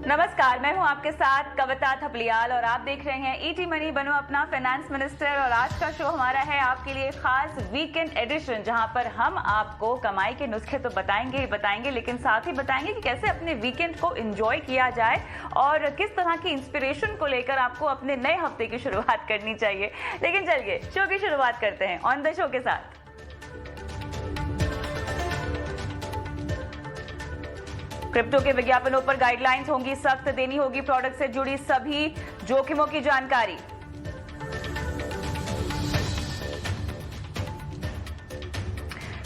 नमस्कार, मैं हूं आपके साथ कविता थपलियाल और आप देख रहे हैं ईटी मनी बनो अपना फाइनेंस मिनिस्टर। और आज का शो हमारा है आपके लिए खास वीकेंड एडिशन, जहां पर हम आपको कमाई के नुस्खे तो बताएंगे ही बताएंगे, लेकिन साथ ही बताएंगे कि कैसे अपने वीकेंड को एंजॉय किया जाए और किस तरह की इंस्पिरेशन को लेकर आपको अपने नए हफ्ते की शुरुआत करनी चाहिए। लेकिन चलिए शो की शुरुआत करते हैं ऑन द शो के साथ। क्रिप्टो के विज्ञापनों पर गाइडलाइंस होंगी सख्त, देनी होगी प्रोडक्ट से जुड़ी सभी जोखिमों की जानकारी।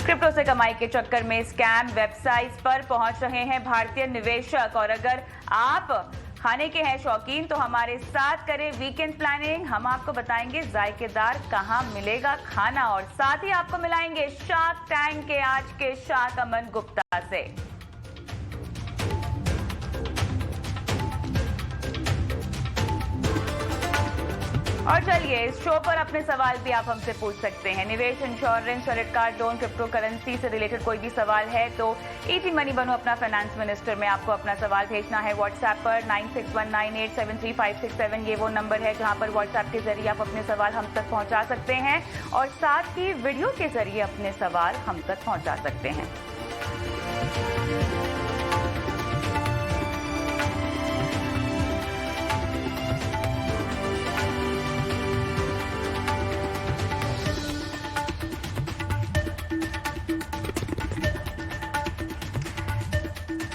क्रिप्टो से कमाई के चक्कर में स्कैम वेबसाइट्स पर पहुंच रहे हैं भारतीय निवेशक, और अगर आप खाने के हैं शौकीन तो हमारे साथ करें वीकेंड प्लानिंग। हम आपको बताएंगे जायकेदार कहां मिलेगा खाना, और साथ ही आपको मिलाएंगे शार्क टैंक के आज के शार्क अमन गुप्ता से। और चलिए इस शो पर अपने सवाल भी आप हमसे पूछ सकते हैं। निवेश, insurance, credit card, loan, crypto currency से रिलेटेड कोई भी सवाल है तो ईटी मनी बनो अपना फाइनेंस मिनिस्टर में आपको अपना सवाल भेजना है व्हाट्सएप पर 9619873567। ये वो नंबर है जहां पर व्हाट्सएप के जरिए आप अपने सवाल हम तक पहुंचा सकते हैं और साथ ही वीडियो के जरिए अपने सवाल हम तक पहुंचा सकते हैं।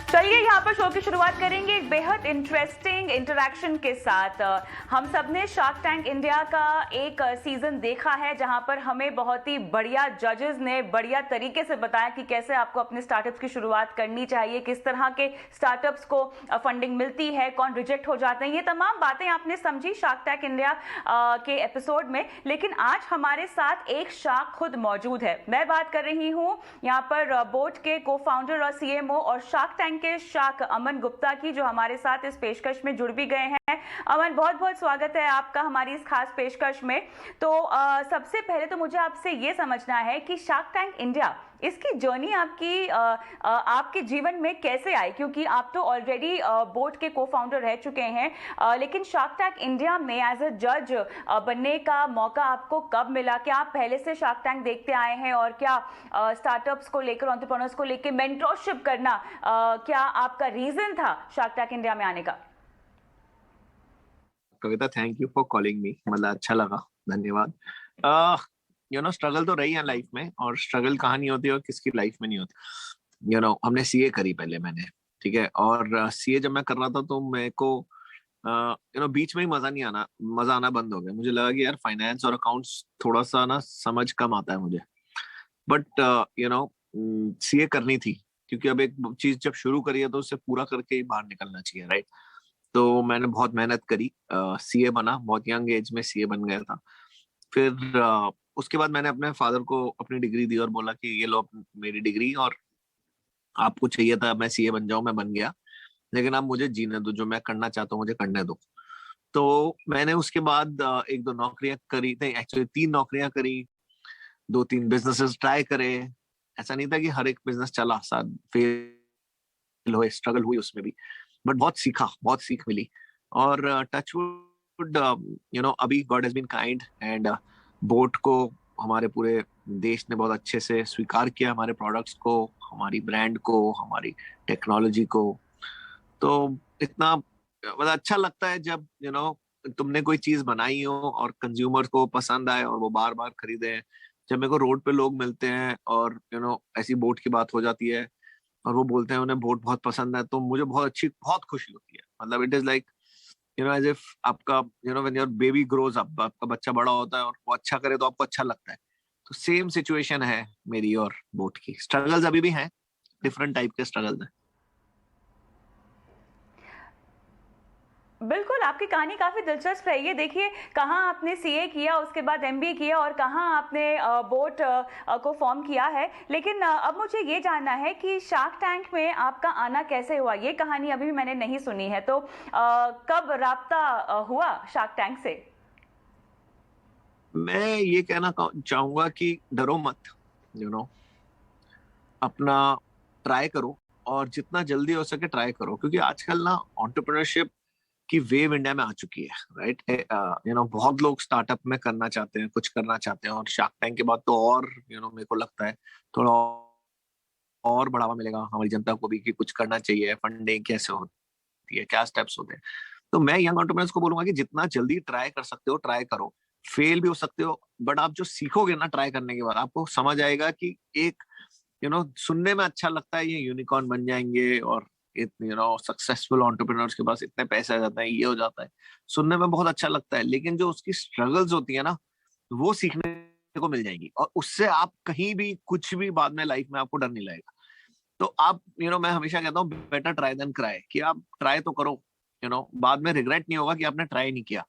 चलिए यहाँ पर शो की शुरुआत करेंगे एक बेहद इंटरेस्टिंग इंटरैक्शन के साथ। हम सब ने शार्क टैंक इंडिया का एक सीजन देखा है जहां पर हमें बहुत ही बढ़िया जजेस ने बढ़िया तरीके से बताया कि कैसे आपको अपने स्टार्टअप्स की शुरुआत करनी चाहिए, किस तरह के स्टार्टअप्स को फंडिंग मिलती है, कौन रिजेक्ट हो जाते हैं। ये तमाम बातें आपने समझी शार्क टैंक इंडिया के एपिसोड में। लेकिन आज हमारे साथ एक शार्क खुद मौजूद है। मैं बात कर रही हूँ यहाँ पर बोट के को फाउंडर और सीएमओ और शार्क टैंक के शार्क अमन गुप्ता की, जो हमारे साथ इस पेशकश में जुड़ भी गए हैं। अमन, बहुत बहुत स्वागत है आपका हमारी इस खास पेशकश में। तो सबसे पहले तो मुझे आपसे ये समझना है कि शार्क टैंक इंडिया, इसकी जर्नी आपके जीवन में कैसे आई, क्योंकि आप तो ऑलरेडी बोट के को फाउंडर रह चुके हैं, लेकिन शार्क टैंक इंडिया में एज अ जज बनने का मौका आपको कब मिला? क्या आप पहले से शार्क टैंक देखते आए हैं और क्या स्टार्टअप्स को लेकर, एंटरप्रेन्योर्स को लेकर मेंटरशिप करना क्या आपका रीजन था शार्क टैंक इंडिया में आने का? Kavita, thank you for calling me, मतलब अच्छा लगा, धन्यवाद। स्ट्रगल तो रही है लाइफ में, और स्ट्रगल कहाँ नहीं होती और किसकी लाइफ में नहीं होती। हमने सीए करी पहले मैंने, ठीक है, और सीए जब मैं कर रहा था तो मेरे को बीच में ही मजा आना बंद हो गया। मुझे लगा कि यार फाइनेंस और अकाउंट्स थोड़ा सा ना समझ कम आता है मुझे, बट सीए करनी थी, क्योंकि अब एक चीज जब शुरू करी है तो उससे पूरा करके ही बाहर निकलना चाहिए, राइट। तो मैंने बहुत मेहनत करी, सीए बना, बहुत यंग एज में सीए बन गया था। फिर उसके बाद मैंने अपने फादर को अपनी डिग्री दी और बोला कि ये लो मेरी डिग्री, और आपको चाहिए था मैं सीए बन जाऊं, मैं बन गया, लेकिन आप मुझे जीने दो, जो मैं करना चाहता हूँ मुझे करने दो। तो मैंने उसके बाद एक दो नौकरियां करी थी, एक्चुअली 3 नौकरियां करी, 2-3 बिजनेसेस ट्राई करे। ऐसा नहीं था कि हर एक बिजनेस चला, साथ फेल हुए, स्ट्रगल हुई उसमें भी, बट बहुत सीखा, बहुत सीख मिली। और टचवुड अभी God has been kind and बोट को हमारे पूरे देश ने बहुत अच्छे से स्वीकार किया, हमारे प्रोडक्ट्स को, हमारी ब्रांड को, हमारी टेक्नोलॉजी को। तो इतना मतलब अच्छा लगता है जब तुमने कोई चीज बनाई हो और कंज्यूमर को पसंद आए और वो बार बार खरीदे। जब मेरे को रोड पे लोग मिलते हैं और ऐसी बोट की बात हो जाती है और वो बोलते हैं उन्हें बोट बहुत पसंद है, तो मुझे बहुत खुशी होती है। मतलब it is like as if आपका when your baby grows up, आपका बच्चा बड़ा होता है और वो अच्छा करे तो आपको अच्छा लगता है। तो सेम सिचुएशन है मेरी और बोट की। स्ट्रगल्स अभी भी हैं, डिफरेंट टाइप के स्ट्रगल्स हैं। बिल्कुल, आपकी कहानी काफ़ी दिलचस्प है। ये देखिए, कहाँ आपने सीए किया, उसके बाद एमबीए किया और कहाँ आपने बोट को फॉर्म किया है। लेकिन अब मुझे ये जानना है कि शार्क टैंक में आपका आना कैसे हुआ? ये कहानी अभी भी मैंने नहीं सुनी है, तो कब राब्ता हुआ शार्क टैंक से? मैं ये कहना चाहूंगा कि डरो मत, अपना ट्राई करो, और जितना जल्दी हो सके ट्राई करो, क्योंकि आजकल ना एंटरप्रेन्योरशिप की वेव इंडिया में आ चुकी है, राइट? बहुत लोग स्टार्टअप में करना चाहते हैं, कुछ करना चाहते हैं, और शार्क टैंक के बाद तो और मेरे को लगता है थोड़ा और बढ़ावा मिलेगा हमारी जनता को भी कि कुछ करना चाहिए, फंडिंग कैसे होती है, क्या स्टेप्स होते हैं। तो मैं यंग एंटरप्रेन्योर्स को बोलूंगा कि जितना जल्दी ट्राई कर सकते हो ट्राई करो। फेल भी हो सकते हो, बट आप जो सीखोगे ना ट्राई करने के बाद, आपको समझ आएगा कि एक सुनने में अच्छा लगता है ये यूनिकॉर्न बन जाएंगे और सक्सेसफुल एंटरप्रेन्योर्स के पास इतने पैसे आ जाते हैं, ये हो जाता है, सुनने में बहुत अच्छा लगता है, लेकिन जो उसकी स्ट्रगल्स होती है ना, वो सीखने को मिल जाएंगी, और उससे आप कहीं भी कुछ भी बाद में लाइफ में आपको डर नहीं लगेगा। तो आप मैं हमेशा कहता हूँ बेटर ट्राई देन क्राई, कि आप ट्राई तो करो, बाद में रिग्रेट नहीं होगा कि आपने ट्राई नहीं किया।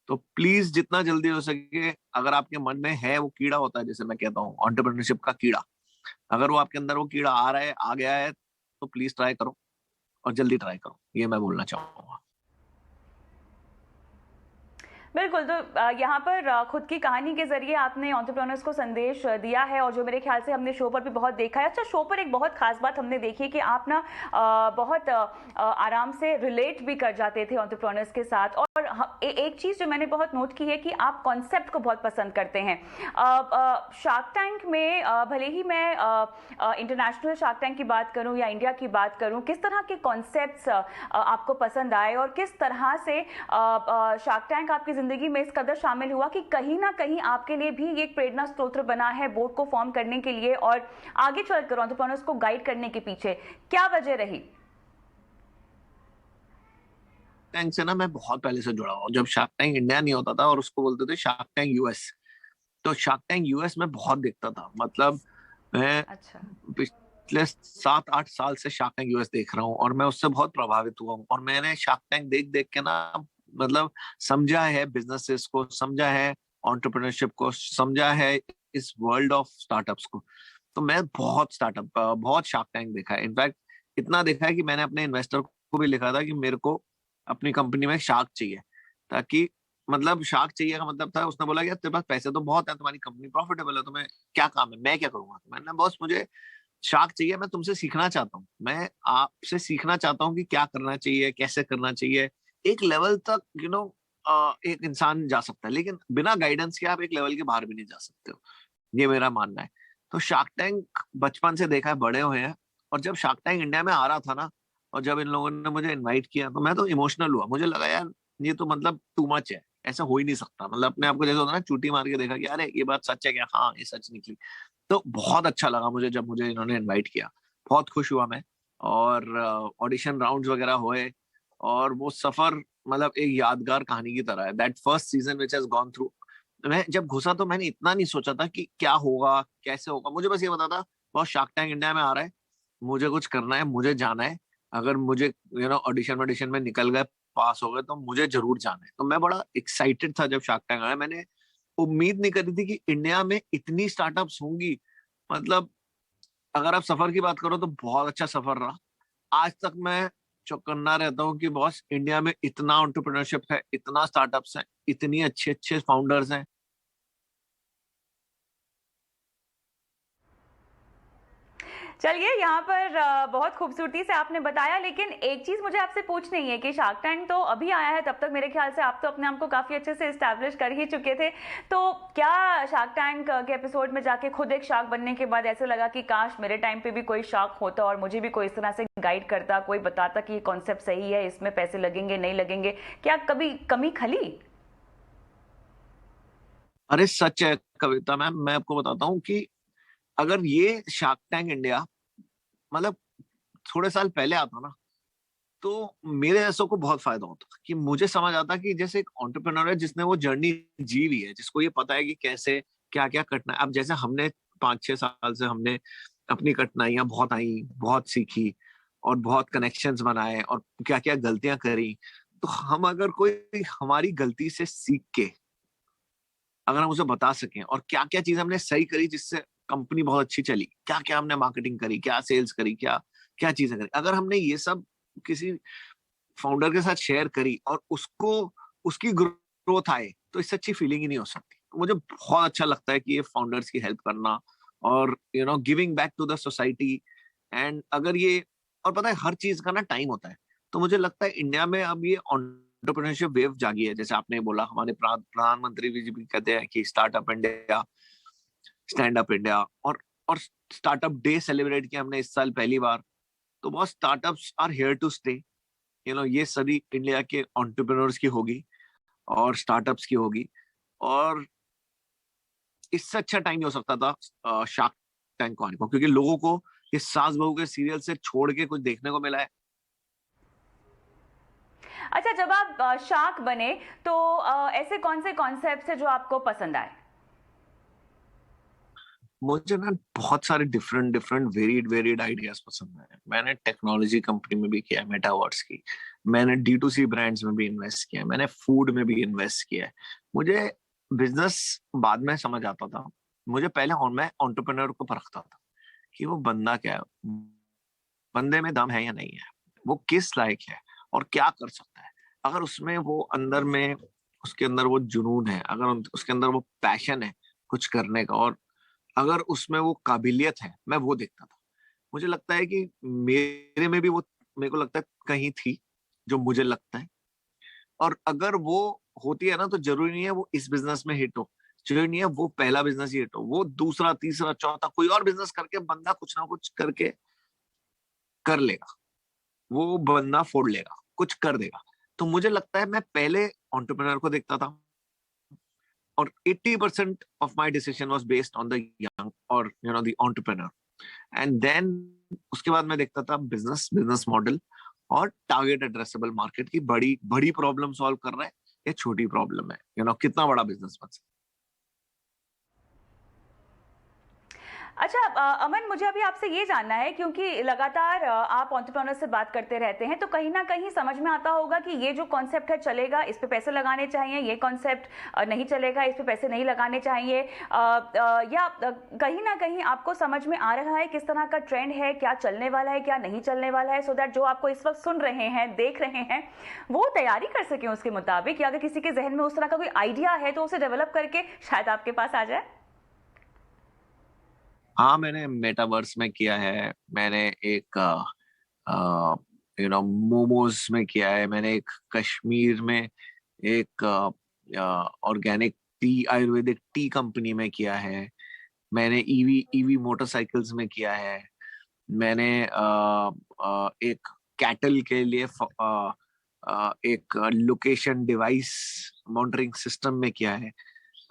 तो प्लीज जितना जल्दी हो सके, अगर आपके मन में है वो कीड़ा होता है, जैसे मैं कहता हूँ एंटरप्रेन्योरशिप का कीड़ा, अगर वो आपके अंदर वो कीड़ा आ रहा है, आ गया है, तो प्लीज ट्राई करो और जल्दी ट्राई करो, ये मैं बोलना चाहूंगा। बिल्कुल। तो यहाँ पर खुद की कहानी के जरिए आपने एंटरप्रेन्योर्स को संदेश दिया है, और जो मेरे ख्याल से हमने शो पर भी बहुत देखा है। अच्छा, शो पर एक बहुत खास बात हमने देखी कि आप ना बहुत आराम से रिलेट भी कर जाते थे एंटरप्रेन्योर्स के साथ। और एक चीज़ जो मैंने बहुत नोट की है कि आप कॉन्सेप्ट को बहुत पसंद करते हैं। शार्क टैंक में भले ही मैं इंटरनेशनल शार्क टैंक की बात करूं या इंडिया की बात करूं, किस तरह के कॉन्सेप्ट्स आपको पसंद आए, और किस तरह से शार्क टैंक आपकी जिंदगी में इस कदर शामिल हुआ कि कहीं ना कहीं आपके लिए भी ये एक प्रेरणा स्रोत बना है बोर्ड को फॉर्म करने के लिए और आगे चलकर एंटरप्रेन्योर्स को गाइड करने के पीछे क्या वजह रही? टैंक से ना मैं बहुत पहले से जुड़ा हूँ, जब शार्क टैंक इंडिया नहीं होता था और उसको बोलते थे शार्क टैंक यूएस, तो शार्क टैंक यूएस में बहुत देखता था। मतलब मैं अच्छा। पिछले 7-8 साल से शार्क टैंक यूएस देख रहा हूँ, और मैं उससे बहुत प्रभावित हुआ हूँ, और मैंने शार्क टैंक देख देख के ना, मतलब समझा है बिजनेसेस को, समझा है एंटरप्रेन्योरशिप को, समझा है इस वर्ल्ड ऑफ स्टार्टअप्स को। तो मैं बहुत शार्क टैंक देखा है। इनफैक्ट इतना देखा है कि मैंने अपने इन्वेस्टर को भी लिखा था कि मेरे को अपनी कंपनी में शार्क चाहिए, ताकि मतलब शार्क चाहिए का मतलब था, उसने बोला कि तेरे पास पैसे तो बहुत है, तुम्हारी कंपनी प्रॉफिटेबल है, तुम्हें क्या काम है, मैं क्या करूंगा? तो मैंने, बॉस मुझे शार्क चाहिए, मैं तुमसे सीखना चाहता हूँ, मैं आपसे सीखना चाहता हूँ कि क्या करना चाहिए, कैसे करना चाहिए। एक लेवल तक एक इंसान जा सकता है, लेकिन बिना गाइडेंस के आप एक लेवल के बाहर भी नहीं जा सकते हो, ये मेरा मानना है। तो शार्क टैंक बचपन से देखा है, बड़े हुए हैं, और जब शार्क टैंक इंडिया में आ रहा था ना, और जब इन लोगों ने मुझे इनवाइट किया, तो मैं तो इमोशनल हुआ, मुझे लगा यार ये तो मतलब टू मच है, ऐसा हो ही नहीं सकता। मतलब अपने आप को जैसे होता है ना, चूटी मार के देखा कि अरे ये बात सच है क्या? हाँ, ये सच निकली। तो बहुत अच्छा लगा मुझे जब मुझे इन्होंने इनवाइट किया, बहुत खुश हुआ मैं। और ऑडिशन राउंड्स वगैरह हुए, और वो सफर मतलब एक यादगार कहानी की तरह है। That first season which has gone through, मैं जब घुसा तो मैंने इतना नहीं सोचा था कि क्या होगा, कैसे होगा। मुझे बस ये पता था बहुत शार्क टैंक इंडिया में आ रहा है, मुझे कुछ करना है, मुझे जाना है। अगर मुझे ऑडिशन में निकल गए, पास हो गए, तो मुझे जरूर जाना है। तो मैं बड़ा एक्साइटेड था जब शार्क टैंक आया। मैंने उम्मीद नहीं करी थी कि इंडिया में इतनी स्टार्टअप्स होंगी। मतलब अगर आप सफर की बात करो तो बहुत अच्छा सफर रहा। आज तक मैं चौकन्ना रहता हूँ कि बॉस इंडिया में इतना एंटरप्रेन्योरशिप है, इतना स्टार्टअप्स है, इतनी अच्छे अच्छे फाउंडर्स हैं। चलिए, यहाँ पर बहुत खूबसूरती से आपने बताया, लेकिन एक चीज़ मुझे आपसे पूछनी है कि शार्क टैंक तो अभी आया है, तब तक मेरे ख्याल से आप तो अपने आप को काफ़ी अच्छे से इस्टेब्लिश कर ही चुके थे। तो क्या शार्क टैंक के एपिसोड में जाके खुद एक शार्क बनने के बाद ऐसे लगा कि काश मेरे टाइम पे भी कोई शार्क होता और मुझे भी कोई इस तरह से गाइड करता, कोई बताता कि ये कॉन्सेप्ट सही है, इसमें पैसे लगेंगे नहीं लगेंगे? क्या कभी कमी खली? अरे सच है कविता मैम, मैं आपको बताता हूँ कि अगर ये शार्क टैंक इंडिया मतलब थोड़े साल पहले आता ना, तो मेरे ऐसों को बहुत फायदा होता कि मुझे समझ आता कि जैसे एक एंटरप्रेन्योर है जिसने वो जर्नी जी हुई है, जिसको ये पता है कि कैसे क्या क्या कटना है। अब जैसे हमने 5-6 साल से हमने अपनी कठिनाइयां बहुत आई, बहुत सीखी, और बहुत कनेक्शंस बनाए, और क्या क्या गलतियां करी। तो हम अगर कोई हमारी गलती से सीख के अगर हम उसे बता सकें, और क्या क्या चीज हमने सही करी जिससे कंपनी बहुत अच्छी चली, क्या क्या हमने मार्केटिंग करी, क्या सेल्स करी, क्या क्या चीजें करी, अगर हमने ये सब किसी फाउंडर के साथ शेयर करी और उसको उसकी ग्रोथ आए, तो इससे अच्छी फीलिंग ही नहीं हो सकती। तो मुझे बहुत अच्छा लगता है कि ये फाउंडर्स की हेल्प करना, और giving back to the society. And अगर ये और पता है हर चीज का ना टाइम होता है। तो मुझे लगता है इंडिया में अब ये एंटरप्रेन्योरशिप वेव जागी है, जैसे आपने बोला, हमारे प्रधानमंत्री जी भी कहते हैं कि startup India, stand up India, और स्टार्टअप डे सेलिब्रेट किया हमने इस साल पहली बार। तो बहुत startups are here to stay, ये सदी इंडिया के एंटरप्रेन्योर्स की होगी और स्टार्टअप्स की होगी। और इससे अच्छा टाइम नहीं हो सकता था शार्क टैंक को आने को, क्योंकि लोगों को इस सास बहू के सीरियल से छोड़ के कुछ देखने को मिला है। अच्छा, जब आप शार्क बने तो ऐसे कौन से कॉन्सेप्ट है जो आपको पसंद आए? मुझे ना बहुत सारे डिफरेंट डिफरेंट वेरिड आइडियाज पसंद है। मैंने टेक्नोलॉजी कंपनी में भी किया है, मेटावर्स की, मैंने D2C ब्रांड्स में भी इन्वेस्ट किया है, मैंने फूड में भी इन्वेस्ट किया है। मुझे बिजनेस बाद में समझ आता था, मुझे पहले और मैं एंटरप्रेन्योर को परखता था कि वो बंदा क्या है, बंदे में दम है या नहीं है, वो किस लायक है और क्या कर सकता है। अगर उसमें वो अंदर में, उसके अंदर वो जुनून है, अगर उसके अंदर वो पैशन है कुछ करने का, और अगर उसमें वो काबिलियत है, मैं वो देखता था। मुझे लगता है कि मेरे में भी वो, मेरे को लगता है कहीं थी जो मुझे लगता है। और अगर वो होती है ना, तो जरूरी नहीं है वो इस बिजनेस में हिट हो, जरूरी नहीं है वो पहला बिजनेस ही हिट हो, वो दूसरा तीसरा चौथा कोई और बिजनेस करके बंदा कुछ ना कुछ करके कर लेगा, वो बंदा फोड़ लेगा, कुछ कर देगा। तो मुझे लगता है मैं पहले एंटरप्रेन्योर को देखता था, और 80% of my decision was based on the young और द एंटरप्रेन्योर। एंड देन उसके बाद मैं देखता था बिजनेस मॉडल और टारगेट एड्रेसेबल मार्केट की बड़ी बड़ी प्रॉब्लम सॉल्व कर रहा है या छोटी प्रॉब्लम है, कितना बड़ा बिजनेस बन सकता है। अच्छा, अमन, मुझे अभी आपसे ये जानना है, क्योंकि लगातार आप एंटरप्रेन्योर से बात करते रहते हैं, तो कहीं ना कहीं समझ में आता होगा कि ये जो कॉन्सेप्ट है चलेगा, इस पे पैसे लगाने चाहिए, ये कॉन्सेप्ट नहीं चलेगा, इस पे पैसे नहीं लगाने चाहिए, या कहीं ना कहीं आपको समझ में आ रहा है किस तरह का ट्रेंड है, क्या चलने वाला है, क्या नहीं चलने वाला है, सो दैट जो आपको इस वक्त सुन रहे हैं, देख रहे हैं, वो तैयारी कर सकें उसके मुताबिक, या अगर किसी के जहन में उस तरह का कोई आइडिया है तो उसे डेवलप करके शायद आपके पास आ जाए। हाँ, मैंने मेटावर्स में किया है, मैंने एक मोमोज में किया है, मैंने एक कश्मीर में एक organic T, Ayurvedic T company में किया है, मैंने ईवी मोटरसाइकिल्स में किया है, मैंने एक कैटल के लिए एक लोकेशन डिवाइस मॉनिटरिंग सिस्टम में किया है,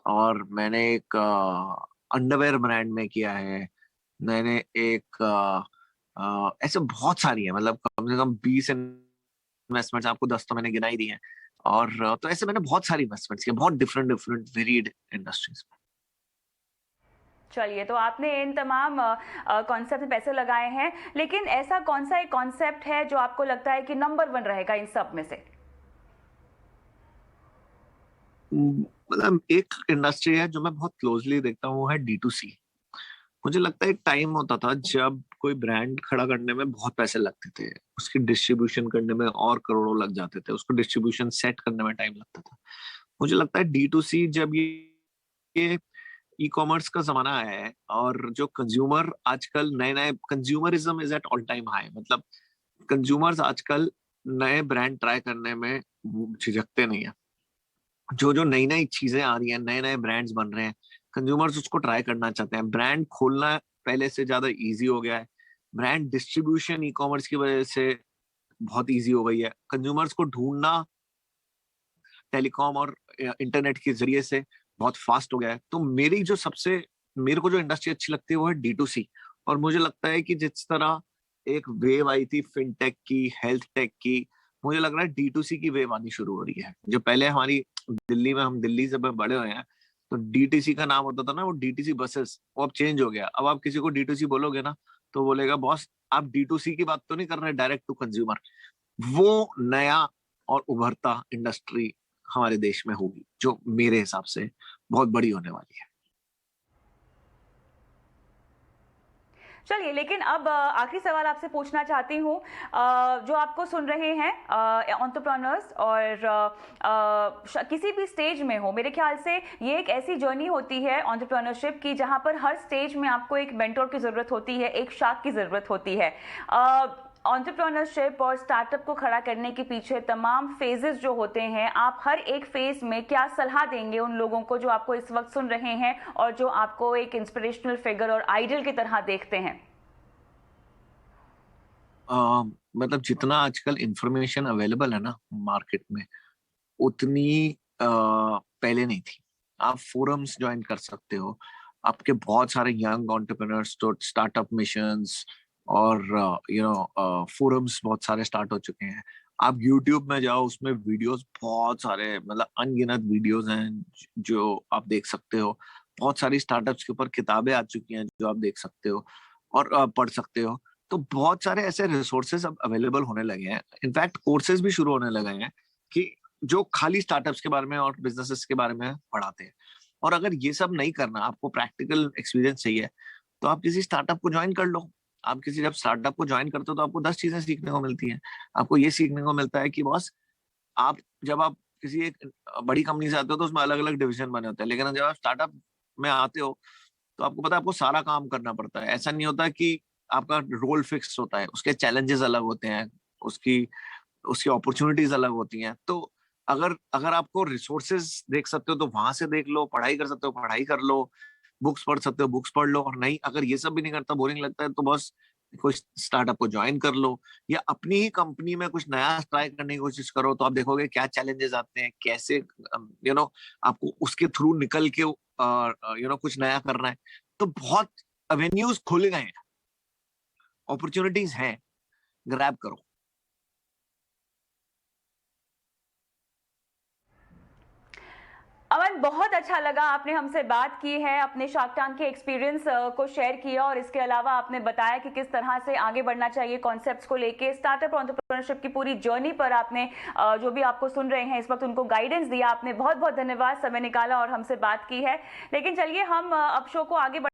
और मैंने एक अंडरवेयर ब्रांड में किया है, मैंने एक ऐसे बहुत सारी है, मतलब कम से कम 20 इन्वेस्टमेंट्स, आपको 10 तो मैंने गिनाई दी हैं। और तो ऐसे मैंने बहुत सारी इन्वेस्टमेंट्स किए, बहुत डिफरेंट डिफरेंट वेरिड इंडस्ट्रीज में। चलिए, तो आपने इन तमाम कॉन्सेप्ट में पैसे लगाए हैं, लेकिन ऐसा कौन सा एक कॉन्सेप्ट है जो आपको लगता है कि नंबर 1 रहेगा इन सब में से? मतलब एक इंडस्ट्री है जो मैं बहुत क्लोजली देखता हूँ, वो है D2C। मुझे लगता है एक टाइम होता था जब कोई ब्रांड खड़ा करने में बहुत पैसे लगते थे, उसकी डिस्ट्रीब्यूशन करने में और करोड़ों लग जाते थे, उसको डिस्ट्रीब्यूशन सेट करने में टाइम लगता था। मुझे लगता है D2C जब ये ई कॉमर्स का जमाना है, और जो कंज्यूमर आजकल नए नए, consumerism is at all time high, मतलब कंज्यूमर्स आजकल नए ब्रांड ट्राई करने में झिझकते नहीं है। जो जो नई नई चीजें आ रही हैं, नए नए ब्रांड्स बन रहे हैं, कंज्यूमर्स उसको ट्राई करना चाहते हैं। ब्रांड खोलना पहले से ज्यादा इजी हो गया है, ब्रांड डिस्ट्रीब्यूशन ई कॉमर्स की वजह से बहुत इजी हो गई है, कंज्यूमर्स को ढूंढना टेलीकॉम और इंटरनेट के जरिए से बहुत फास्ट हो गया है। तो मेरे को जो इंडस्ट्री अच्छी लगती है वो है D2C। और मुझे लगता है कि जिस तरह एक वेव आई थी फिनटेक की, हेल्थ टेक की, मुझे लग रहा है D2C की वेव आनी शुरू हो रही है। जो पहले हमारी दिल्ली में, हम दिल्ली से बड़े हुए हैं, तो DTC का नाम होता था ना, वो DTC बसेस, वो अब चेंज हो गया। अब आप किसी को D2C बोलोगे ना, तो बोलेगा बॉस आप D2C की बात तो नहीं कर रहे, डायरेक्ट टू कंज्यूमर। वो नया और उभरता इंडस्ट्री हमारे देश में होगी, जो मेरे हिसाब से बहुत बड़ी होने वाली है। चलिए, लेकिन अब आखिरी सवाल आपसे पूछना चाहती हूँ। जो आपको सुन रहे हैं एंटरप्रेन्योर्स, और किसी भी स्टेज में हो, मेरे ख्याल से ये एक ऐसी जर्नी होती है एंटरप्रेन्योरशिप की जहाँ पर हर स्टेज में आपको एक मेंटोर की ज़रूरत होती है, एक शाख की ज़रूरत होती है। एंटरप्रेन्योरशिप और स्टार्टअप को खड़ा करने के पीछे तमाम फेजेस जो होते हैं, आप हर एक फेज में क्या सलाह देंगे उन लोगों को जो आपको इस वक्त सुन रहे हैं और जो आपको एक इंस्पिरेशनल फिगर और आइडल की तरह देखते हैं? मतलब जितना आजकल इंफॉर्मेशन अवेलेबल है ना मार्केट में, उतनी पहले नहीं थी। आप फोरम्स ज्वाइन कर सकते हो, आपके बहुत सारे यंग एंटरप्रेन्योर्स तो स्टार्टअप मिशंस और फोरम्स बहुत सारे स्टार्ट हो चुके हैं। आप यूट्यूब में जाओ, उसमें वीडियोस बहुत सारे, मतलब अनगिनत वीडियोस हैं जो आप देख सकते हो। बहुत सारी स्टार्टअप्स के ऊपर किताबें आ चुकी हैं जो आप देख सकते हो और पढ़ सकते हो। तो बहुत सारे ऐसे रिसोर्सेज अब अवेलेबल होने लगे हैं। इनफैक्ट कोर्सेज भी शुरू होने लगे हैं कि जो खाली स्टार्टअप्स के बारे में और बिजनेसेस के बारे में पढ़ाते हैं। और अगर ये सब नहीं करना, आपको प्रैक्टिकल एक्सपीरियंस चाहिए, तो आप किसी स्टार्टअप को ज्वाइन कर लो। आप किसी जब स्टार्टअप को ज्वाइन करते हो तो आपको 10 चीजें सीखने को मिलती हैं। आपको ये सीखने को मिलता है कि बॉस, आप जब आप किसी एक बड़ी कंपनी से आते हो तो उसमें अलग अलग डिवीजन बने होते हैं, लेकिन जब आप स्टार्टअप में आते हो तो आपको पता है आपको सारा काम करना पड़ता है। ऐसा नहीं होता कि आपका रोल फिक्स होता है, उसके चैलेंजेस अलग होते हैं, उसकी उसकी अपॉर्चुनिटीज अलग होती हैं। तो अगर अगर आपको रिसोर्सेज देख सकते हो तो वहां से देख लो, पढ़ाई कर सकते हो पढ़ाई कर लो, बुक्स पढ़ सकते हो बुक्स पढ़ लो। और नहीं, अगर ये सब भी नहीं करता, बोरिंग लगता है, तो बस कोई स्टार्टअप को ज्वाइन कर लो या अपनी ही कंपनी में कुछ नया ट्राई करने की कोशिश करो। तो आप देखोगे क्या चैलेंजेस आते हैं, कैसे आपको उसके थ्रू निकल के कुछ नया करना है। तो बहुत एवेन्यूज खुल गए हैं, अपॉर्चुनिटीज हैं, ग्रैब करो। अमन, बहुत अच्छा लगा, आपने हमसे बात की है, अपने शार्क टैंक के एक्सपीरियंस को शेयर किया और इसके अलावा आपने बताया कि किस तरह से आगे बढ़ना चाहिए कॉन्सेप्ट्स को लेके। स्टार्टअप एंटरप्रेन्योरशिप की पूरी जर्नी पर आपने जो भी आपको सुन रहे हैं इस वक्त उनको गाइडेंस दिया। आपने बहुत बहुत धन्यवाद, समय निकाला और हमसे बात की है। लेकिन चलिए हम अब शो को आगे